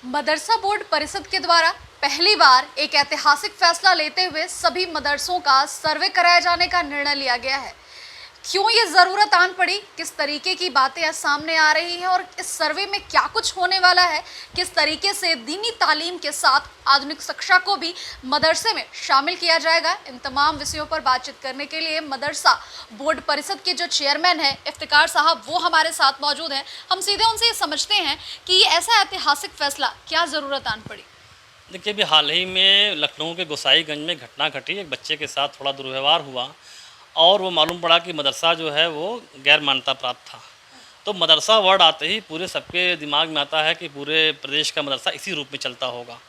मदरसा board परिषद के द्वारा पहली बार एक ऐतिहासिक फैसला लेते हुए सभी मदरसों का सर्वे कराए जाने का निर्णय लिया गया है। क्यों ये ज़रूरत आन पड़ी, किस तरीके की बातें सामने आ रही हैं और इस सर्वे में क्या कुछ होने वाला है, किस तरीके से दीनी तालीम के साथ आधुनिक शिक्षा को भी मदरसे में शामिल किया जाएगा, इन तमाम विषयों पर बातचीत करने के लिए मदरसा बोर्ड परिषद के जो चेयरमैन हैं इफ्तिकार साहब, वो हमारे साथ मौजूद हैं। हम सीधे उनसे ये समझते हैं कि ये ऐसा ऐतिहासिक फैसला क्या ज़रूरत आन पड़ी। देखिए, अभी हाल ही में लखनऊ के गोसाईगंज में घटना घटी। एक बच्चे के साथ थोड़ा दुर्व्यवहार हुआ और वो मालूम पड़ा कि मदरसा जो है वो गैर मान्यता प्राप्त था। तो मदरसा वर्ड आते ही पूरे सबके दिमाग में आता है कि पूरे प्रदेश का मदरसा इसी रूप में चलता होगा।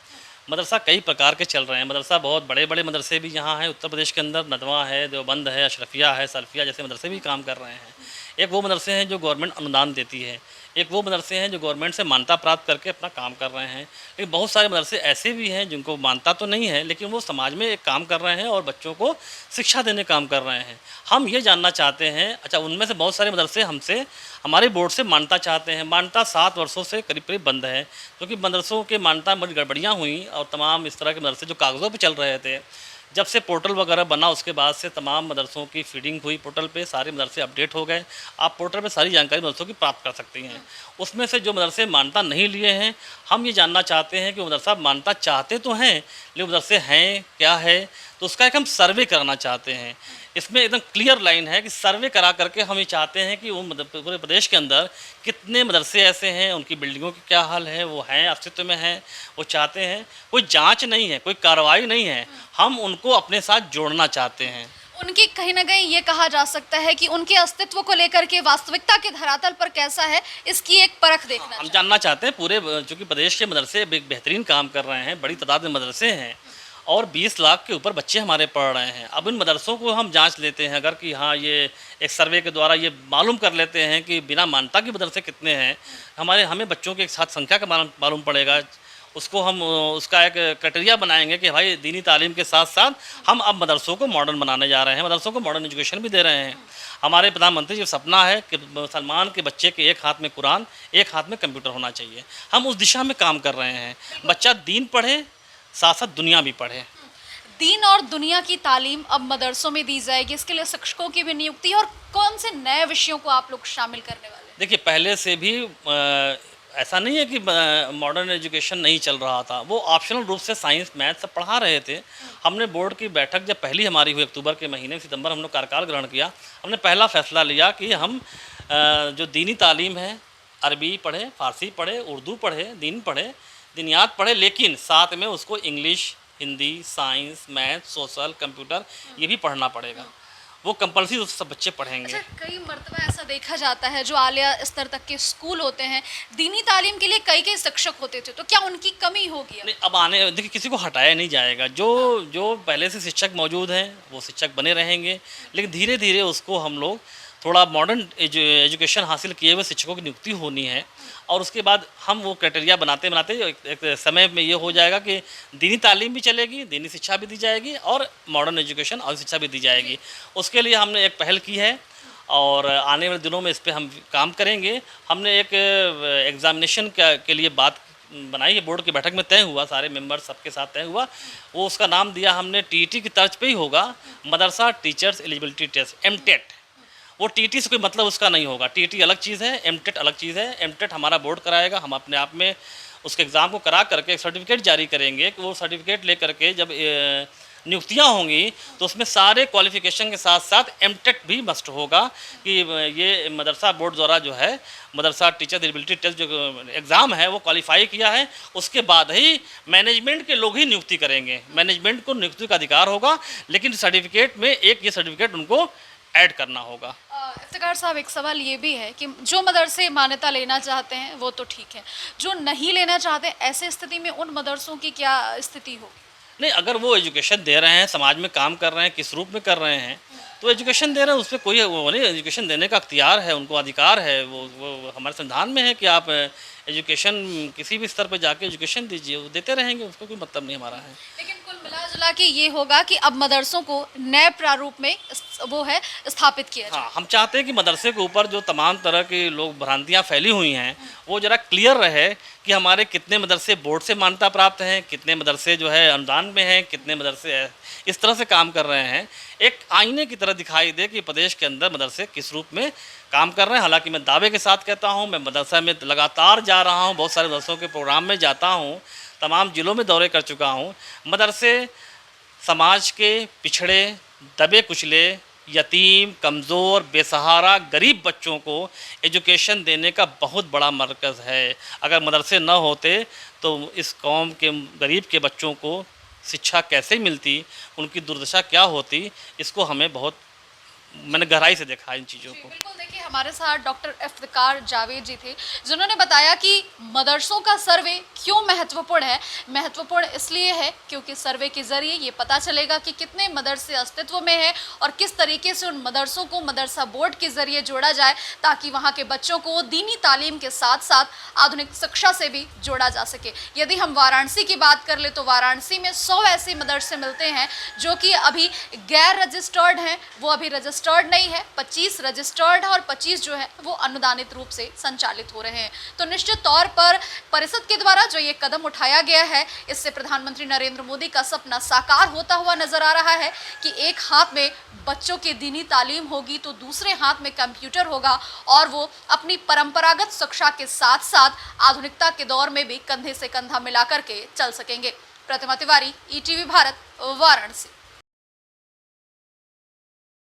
मदरसा कई प्रकार के चल रहे हैं। मदरसा बहुत बड़े बड़े मदरसे भी यहाँ हैं उत्तर प्रदेश के अंदर। नदवा है, देवबंद है, अशरफिया है, सल्फिया जैसे मदरसे भी काम कर रहे हैं। एक वो मदरसे हैं जो गवर्नमेंट अनुदान देती है, एक वो मदरसे हैं जो गवर्नमेंट से मान्यता प्राप्त करके अपना काम कर रहे हैं। लेकिन बहुत सारे मदरसे ऐसे भी हैं जिनको मान्यता तो नहीं है, लेकिन वो समाज में एक काम कर रहे हैं और बच्चों को शिक्षा देने काम कर रहे हैं। हम ये जानना चाहते हैं, अच्छा उनमें से बहुत सारे मदरसे हमसे हमारे बोर्ड से मान्यता चाहते हैं। मान्यता 7 वर्षों से करीब करीब बंद है, क्योंकि मदरसों के मान्यता में बड़ी गड़बड़ियाँ हुई और तमाम इस तरह के मदरसे जो कागज़ों पर चल रहे थे, जब से पोर्टल वगैरह बना उसके बाद से तमाम मदरसों की फीडिंग हुई पोर्टल पे, सारे मदरसे अपडेट हो गए। आप पोर्टल पे सारी जानकारी मदरसों की प्राप्त कर सकती हैं। उसमें से जो मदरसे मान्यता नहीं लिए हैं, हम ये जानना चाहते हैं कि मदरसा मान्यता चाहते तो हैं, लेकिन मदरसे हैं क्या है, तो उसका एक हम सर्वे कराना चाहते हैं। इसमें एकदम क्लियर लाइन है कि सर्वे करा करके हम ये चाहते हैं कि वो पूरे प्रदेश के अंदर कितने मदरसे ऐसे हैं, उनकी बिल्डिंगों की क्या हाल है, वो हैं अस्तित्व में हैं, वो चाहते हैं। कोई जांच नहीं है, कोई कार्रवाई नहीं है, हम उनको अपने साथ जोड़ना चाहते हैं। उनकी कहीं ना कहीं ये कहा जा सकता है कि उनके अस्तित्व को लेकर के वास्तविकता के धरातल पर कैसा है, इसकी एक परख देखना हम जानना चाहते हैं। पूरे चूँकि प्रदेश के मदरसे बेहतरीन काम कर रहे हैं, बड़ी तादाद में मदरसे हैं और 20 लाख के ऊपर बच्चे हमारे पढ़ रहे हैं। अब इन मदरसों को हम जांच लेते हैं, अगर कि हाँ ये एक सर्वे के द्वारा ये मालूम कर लेते हैं कि बिना मान्यता के मदरसे कितने हैं, हमें बच्चों के एक साथ संख्या का मालूम पड़ेगा। उसको हम उसका एक क्राइटेरिया बनाएंगे कि भाई दीनी तालीम के साथ साथ हम अब मदरसों को मॉडर्न बनाने जा रहे हैं, मदरसों को मॉडर्न एजुकेशन भी दे रहे हैं। हमारे प्रधानमंत्री जी सपना है कि मुसलमान के बच्चे के एक हाथ में कुरान, एक हाथ में कंप्यूटर होना चाहिए। हम उस दिशा में काम कर रहे हैं। बच्चा दीन पढ़े, साथ साथ दुनिया भी पढ़े। दीन और दुनिया की तालीम अब मदरसों में दी जाएगी, इसके लिए शिक्षकों की भी नियुक्ति, और कौन से नए विषयों को आप लोग शामिल करने वाले हैं? देखिए, पहले से भी ऐसा नहीं है कि मॉडर्न एजुकेशन नहीं चल रहा था, वो ऑप्शनल रूप से साइंस मैथ सब पढ़ा रहे थे। हमने बोर्ड की बैठक जब पहली हमारी हुई अक्टूबर के महीने, सितंबर हम लोग कार्यकाल ग्रहण किया, हमने पहला फैसला लिया कि हम जो दीनी तालीम है, अरबी पढ़े, फ़ारसी पढ़े, उर्दू पढ़े, दीन पढ़े, दीनियात पढ़े, लेकिन साथ में उसको English, Hindi, science, math, social, computer ये भी पढ़ना पड़ेगा। वो कंपल्सरी उस सब बच्चे पढ़ेंगे। अच्छा, कई मर्तबा ऐसा देखा जाता है जो आलिया स्तर तक के स्कूल होते हैं, दीनी तालीम के लिए कई शिक्षक होते थे, तो क्या उनकी कमी होगी? नहीं, अब आने देखिए, किसी को हटाया नहीं जाएगा। जो पहले से शिक्षक मौजूद हैं वो शिक्षक बने रहेंगे, लेकिन धीरे धीरे उसको हम लोग थोड़ा मॉडर्न एजुकेशन हासिल किए हुए शिक्षकों की नियुक्ति होनी है, और उसके बाद हम वो क्राइटेरिया बनाते बनाते एक समय में ये हो जाएगा कि दीनी तालीम भी चलेगी, दीनी शिक्षा भी दी जाएगी और मॉडर्न एजुकेशन और शिक्षा भी दी जाएगी। उसके लिए हमने एक पहल की है और आने वाले दिनों में इस पर हम काम करेंगे। हमने एक एग्ज़ामिनेशन के लिए बात बनाई है, बोर्ड की बैठक में तय हुआ, सारे मेंबर सबके साथ तय हुआ। वो उसका नाम दिया हमने टीटी की तर्ज पे ही होगा, मदरसा टीचर्स एलिजिबिलिटी टेस्ट, एमटेट। वो टीटी से कोई मतलब उसका नहीं होगा, टीटी अलग चीज़ है, एमटेट अलग चीज़ है। एमटेट हमारा बोर्ड कराएगा, हम अपने आप में उसके एग्ज़ाम को करा करके एक सर्टिफिकेट जारी करेंगे कि वो सर्टिफिकेट ले करके जब नियुक्तियाँ होंगी तो उसमें सारे क्वालिफ़िकेशन के साथ साथ एमटेट भी मस्ट होगा कि ये मदरसा बोर्ड द्वारा जो है मदरसा टीचर एलिजिबिलिटी टेस्ट जो एग्ज़ाम है वो क्वालिफाई किया है, उसके बाद ही मैनेजमेंट के लोग ही नियुक्ति करेंगे। मैनेजमेंट को नियुक्ति का अधिकार होगा, लेकिन सर्टिफिकेट में एक ये सर्टिफिकेट उनको ऐड करना होगा। इफ्तिकार साहब, एक सवाल ये भी है कि जो मदरसे मान्यता लेना चाहते हैं वो तो ठीक है, जो नहीं लेना चाहते, ऐसे स्थिति में उन मदरसों की क्या स्थिति होगी? नहीं, अगर वो एजुकेशन दे रहे हैं, समाज में काम कर रहे हैं, किस रूप में कर रहे हैं, तो एजुकेशन दे रहे हैं, उस पर कोई वो नहीं, एजुकेशन देने का अख्तियार है, उनको अधिकार है। वो हमारे संविधान में है कि आप एजुकेशन किसी भी स्तर पर जाके एजुकेशन दीजिए, वो देते रहेंगे, उसको कोई मतलब नहीं हमारा है। लेकिन कुल मिला जुला के ये होगा कि अब मदरसों को नए प्रारूप में वो है स्थापित किया जाए। हाँ, हम चाहते हैं कि मदरसे के ऊपर जो तमाम तरह की लोग भ्रांतियाँ फैली हुई हैं वो ज़रा क्लियर रहे कि हमारे कितने मदरसे बोर्ड से मान्यता प्राप्त हैं, कितने मदरसे जो है अनुदान में हैं, कितने मदरसे इस तरह से काम कर रहे हैं, एक आईने की तरह दिखाई दे कि प्रदेश के अंदर मदरसे किस रूप में काम कर रहे हैं। हालांकि मैं दावे के साथ कहता हूं, मैं मदरसा में लगातार जा रहा हूं, बहुत सारे मदरसों के प्रोग्राम में जाता हूं, तमाम ज़िलों में दौरे कर चुका हूं। मदरसे समाज के पिछड़े, दबे कुचले, यतीम, कमज़ोर, बेसहारा, गरीब बच्चों को एजुकेशन देने का बहुत बड़ा मरकज़ है। अगर मदरसे न होते तो इस कौम के गरीब के बच्चों को शिक्षा कैसे मिलती, उनकी दुर्दशा क्या होती, इसको हमें बहुत मैंने गहराई से देखा इन चीज़ों जी, को। बिल्कुल। देखिए, हमारे साथ डॉक्टर इफ्तिकार जावेद जी थे, जिन्होंने बताया कि मदरसों का सर्वे क्यों महत्वपूर्ण है। महत्वपूर्ण इसलिए है क्योंकि सर्वे के ज़रिए ये पता चलेगा कि कितने मदरसे अस्तित्व में हैं और किस तरीके से उन मदरसों को मदरसा बोर्ड के ज़रिए जोड़ा जाए, ताकि वहाँ के बच्चों को दीनी तालीम के साथ साथ आधुनिक शिक्षा से भी जोड़ा जा सके। यदि हम वाराणसी की बात कर ले तो वाराणसी में 100 ऐसे मदरसे मिलते हैं जो कि अभी गैर रजिस्टर्ड हैं, वो अभी रजिस्टर्ड नहीं है। 25 रजिस्टर्ड है और 25 जो है वो अनुदानित रूप से संचालित हो रहे हैं। तो निश्चित तौर पर परिषद के द्वारा जो ये कदम उठाया गया है, इससे प्रधानमंत्री नरेंद्र मोदी का सपना साकार होता हुआ नजर आ रहा है कि एक हाथ में बच्चों की दीनी तालीम होगी तो दूसरे हाथ में कंप्यूटर होगा और वो अपनी परंपरागत शिक्षा के साथ साथ आधुनिकता के दौर में भी कंधे से कंधा मिला करके चल सकेंगे। प्रतिमा तिवारी, ईटीवी भारत, वाराणसी।